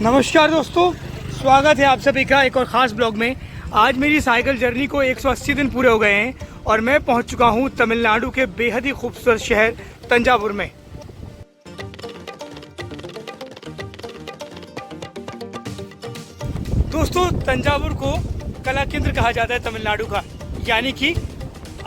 नमस्कार दोस्तों, स्वागत है आप सभी का एक और ख़ास ब्लॉग में। आज मेरी साइकिल जर्नी को 180 दिन पूरे हो गए हैं और मैं पहुंच चुका हूं तमिलनाडु के बेहद ही खूबसूरत शहर तंजावुर में। दोस्तों, तंजावुर को कला केंद्र कहा जाता है तमिलनाडु का, यानी कि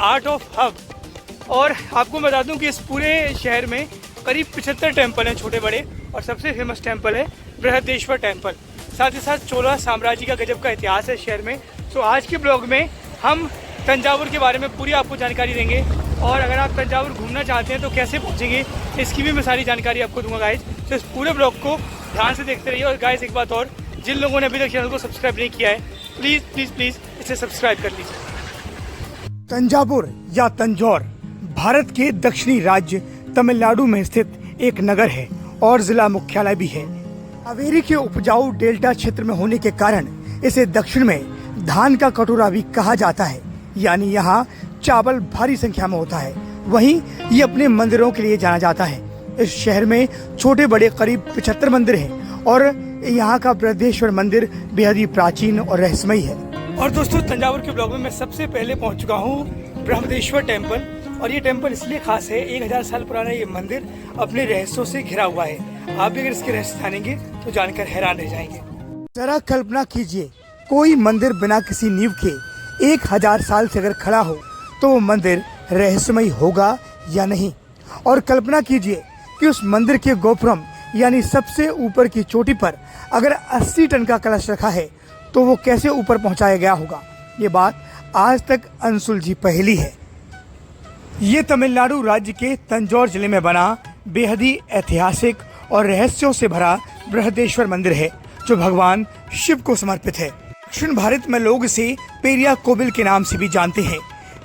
आर्ट ऑफ हब। और आपको बता दूं कि इस पूरे शहर में करीब 75 टेम्पल हैं छोटे बड़े, और सबसे फेमस टेम्पल है बृहदेश्वर टेम्पल। साथ ही साथ चोला साम्राज्य का गजब का इतिहास है शहर में। तो आज के ब्लॉग में हम तंजावुर के बारे में पूरी आपको जानकारी देंगे, और अगर आप तंजावुर घूमना चाहते हैं तो कैसे पहुंचेंगे इसकी भी मैं सारी जानकारी आपको दूंगा गाइज। तो इस पूरे ब्लॉग को ध्यान से देखते रहिए। और गाइज एक बात और, जिन लोगों ने अभी तक चैनल को सब्सक्राइब नहीं किया है, प्लीज़ प्लीज़ प्लीज़ इसे सब्सक्राइब कर लीजिए। तंजावुर या तंजौर भारत के दक्षिणी राज्य तमिलनाडु में स्थित एक नगर है और जिला मुख्यालय भी है। कावेरी के उपजाऊ डेल्टा क्षेत्र में होने के कारण इसे दक्षिण में धान का कटोरा भी कहा जाता है, यानी यहाँ चावल भारी संख्या में होता है। वहीं ये अपने मंदिरों के लिए जाना जाता है। इस शहर में छोटे बड़े करीब 75 मंदिर हैं और यहाँ का बृहदेश्वर मंदिर बेहद ही प्राचीन और रहस्यमयी है। और दोस्तों, तंजावुर के ब्लॉग में मैं सबसे पहले पहुँच चुका हूँ बृहदेश्वर टेम्पल। और ये टेम्पल इसलिए खास है, 1000 साल पुराना ये मंदिर अपने रहस्यों से घिरा हुआ है। आप भी अगर इसके रहस्य जानेंगे तो जानकर हैरान रह जाएंगे। जरा कल्पना कीजिए, कोई मंदिर बिना किसी नींव के 1000 साल से अगर खड़ा हो तो वो मंदिर रहस्यमयी होगा या नहीं। और कल्पना कीजिए कि उस मंदिर के गोपुरम यानी सबसे ऊपर की चोटी पर अगर 80 टन का कलश रखा है तो वो कैसे ऊपर पहुंचाया गया होगा। ये बात आज तक अनसुलझी पहेली है। ये तमिलनाडु राज्य के तंजौर जिले में बना बेहद ही ऐतिहासिक और रहस्यों से भरा बृहदेश्वर मंदिर है, जो भगवान शिव को समर्पित है। दक्षिण भारत में लोग इसे पेरिया कोविल के नाम से भी जानते हैं।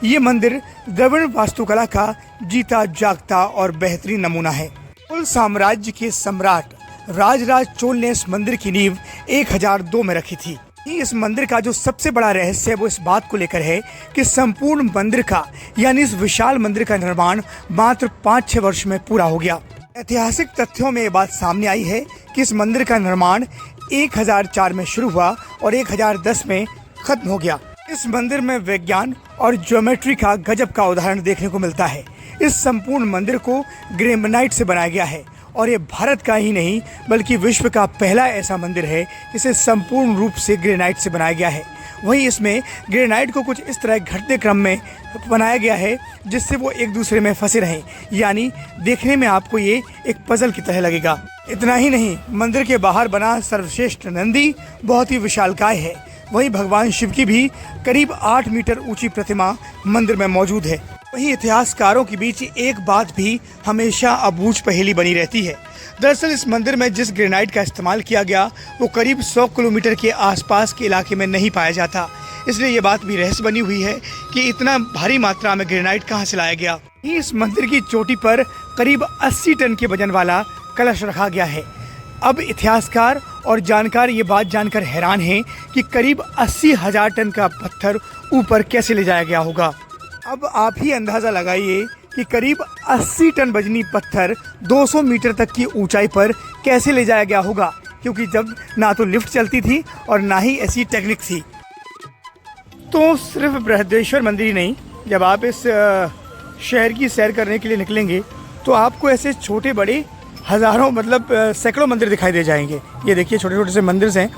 ये मंदिर द्रविड़ वास्तुकला का जीता जागता और बेहतरीन नमूना है। चोल साम्राज्य के सम्राट राजराज चोल ने इस मंदिर की नींव 1002 में रखी थी। इस मंदिर का जो सबसे बड़ा रहस्य है वो इस बात को लेकर है कि संपूर्ण मंदिर का यानी इस विशाल मंदिर का निर्माण मात्र 5-6 वर्ष में पूरा हो गया। ऐतिहासिक तथ्यों में ये बात सामने आई है कि इस मंदिर का निर्माण 1004 में शुरू हुआ और 1010 में खत्म हो गया। इस मंदिर में विज्ञान और ज्योमेट्री का गजब का उदाहरण देखने को मिलता है। इस संपूर्ण मंदिर को ग्रेनाइट से बनाया गया है और ये भारत का ही नहीं बल्कि विश्व का पहला ऐसा मंदिर है जिसे संपूर्ण रूप से ग्रेनाइट से बनाया गया है। वहीं इसमें ग्रेनाइट को कुछ इस तरह घटते क्रम में बनाया गया है जिससे वो एक दूसरे में फंसे रहें, यानी देखने में आपको ये एक पजल की तरह लगेगा। इतना ही नहीं, मंदिर के बाहर बना सर्वश्रेष्ठ नंदी बहुत ही विशालकाय है। वहीं भगवान शिव की भी करीब 8 मीटर ऊंची प्रतिमा मंदिर में मौजूद है। वहीं इतिहासकारों के बीच एक बात भी हमेशा अबूझ पहेली बनी रहती है। दरअसल इस मंदिर में जिस ग्रेनाइट का इस्तेमाल किया गया वो करीब 100 किलोमीटर के आसपास के इलाके में नहीं पाया जाता। इसलिए ये बात भी रहस्य बनी हुई है कि इतना भारी मात्रा में ग्रेनाइट कहाँ से लाया गया। इस मंदिर की चोटी पर करीब 80 टन के वजन वाला कलश रखा गया है। अब इतिहासकार और जानकार ये बात जानकर हैरान हैं कि करीब 80,000 टन का पत्थर ऊपर कैसे ले जाया गया होगा। अब आप ही अंदाजा लगाइए कि करीब 80 टन वजनी पत्थर 200 मीटर तक की ऊंचाई पर कैसे ले जाया गया होगा, क्योंकि जब ना तो लिफ्ट चलती थी और ना ही ऐसी टेक्निक थी। तो सिर्फ बृहदेश्वर मंदिर ही नहीं, जब आप इस शहर की सैर करने के लिए निकलेंगे तो आपको ऐसे छोटे बड़े हज़ारों सैकड़ों मंदिर दिखाई दे जाएंगे। ये देखिए छोटे छोटे से मंदिर हैं।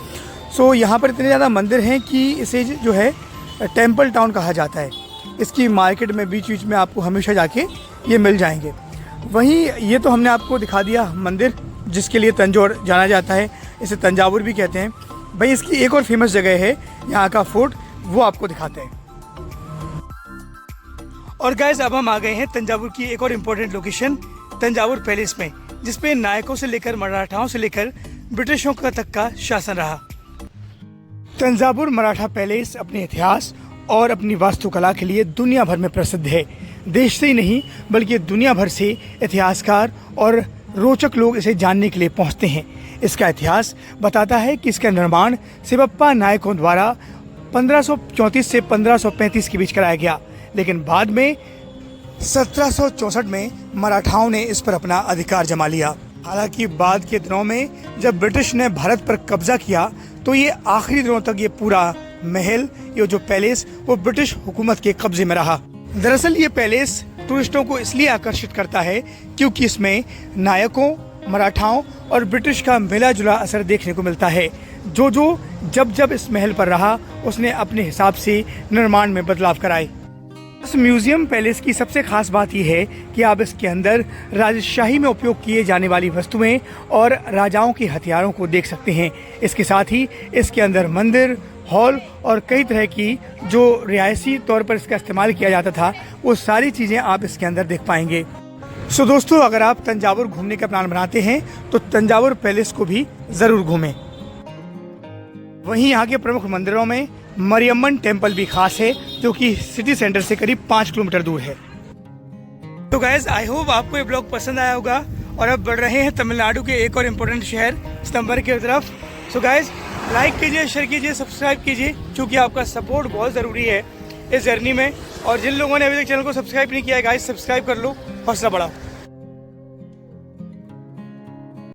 सो यहाँ पर इतने ज़्यादा मंदिर हैं कि इसे जो है टेम्पल टाउन कहा जाता है। इसकी मार्केट में बीच बीच में आपको हमेशा जाके ये मिल जाएंगे। वहीं ये तो हमने आपको दिखा दिया मंदिर जिसके लिए तंजौर जाना जाता है, इसे तंजावुर भी कहते हैं। भाई इसकी एक और फेमस जगह है यहाँ का फोर्ट, वो आपको दिखाते हैं। और गाइस अब हम आ गए हैं तंजावुर की एक और इम्पोर्टेंट लोकेशन तंजावुर पैलेस में, जिसपे नायकों से लेकर मराठाओं से लेकर ब्रिटिशों का तक का शासन रहा। तंजावुर मराठा पैलेस अपने इतिहास और अपनी वास्तुकला के लिए दुनिया भर में प्रसिद्ध है। देश से ही नहीं बल्कि दुनिया भर से इतिहासकार और रोचक लोग इसे जानने के लिए पहुंचते हैं। इसका इतिहास बताता है कि इसका निर्माण शिवप्पा नायकों द्वारा 1534 से 1535 के बीच कराया गया, लेकिन बाद में 1764 में मराठाओं ने इस पर अपना अधिकार जमा लिया। हालांकि बाद के दिनों में जब ब्रिटिश ने भारत पर कब्जा किया तो ये आखिरी दिनों तक ये पूरा महल, ये जो पैलेस, वो ब्रिटिश हुकूमत के कब्जे में रहा। दरअसल ये पैलेस टूरिस्टों को इसलिए आकर्षित करता है क्योंकि इसमें नायकों, मराठाओं और ब्रिटिश का मिला जुला असर देखने को मिलता है। जो जब इस महल पर रहा उसने अपने हिसाब से निर्माण में बदलाव कराए। इस म्यूजियम पैलेस की सबसे खास बात यह है कि आप इसके अंदर राजशाही में उपयोग किए जाने वाली वस्तुएं और राजाओं के हथियारों को देख सकते हैं। इसके साथ ही इसके अंदर मंदिर, हॉल और कई तरह की जो रियायती तौर पर इसका इस्तेमाल किया जाता था, वो सारी चीज़ें आप इसके अंदर देख पाएंगे। सो दोस्तों, अगर आप तंजावुर घूमने का प्लान बनाते हैं तो तंजावुर पैलेस को भी ज़रूर घूमें। वहीं यहाँ के प्रमुख मंदिरों में मरियम्मन टेम्पल भी खास है, जो कि सिटी सेंटर से करीब 5 किलोमीटर दूर है। तो गाइज, आई होप आपको ये ब्लॉग पसंद आया होगा और अब बढ़ रहे हैं तमिलनाडु के एक और इम्पोर्टेंट शहर सितंबर की तरफ। सो गाइज, लाइक कीजिए, शेयर कीजिए, सब्सक्राइब कीजिए, क्योंकि आपका सपोर्ट बहुत ज़रूरी है इस जर्नी में। और जिन लोगों ने अभी तक चैनल को सब्सक्राइब नहीं किया है गाइज, सब्सक्राइब कर लो, हौसला बढ़ाओ।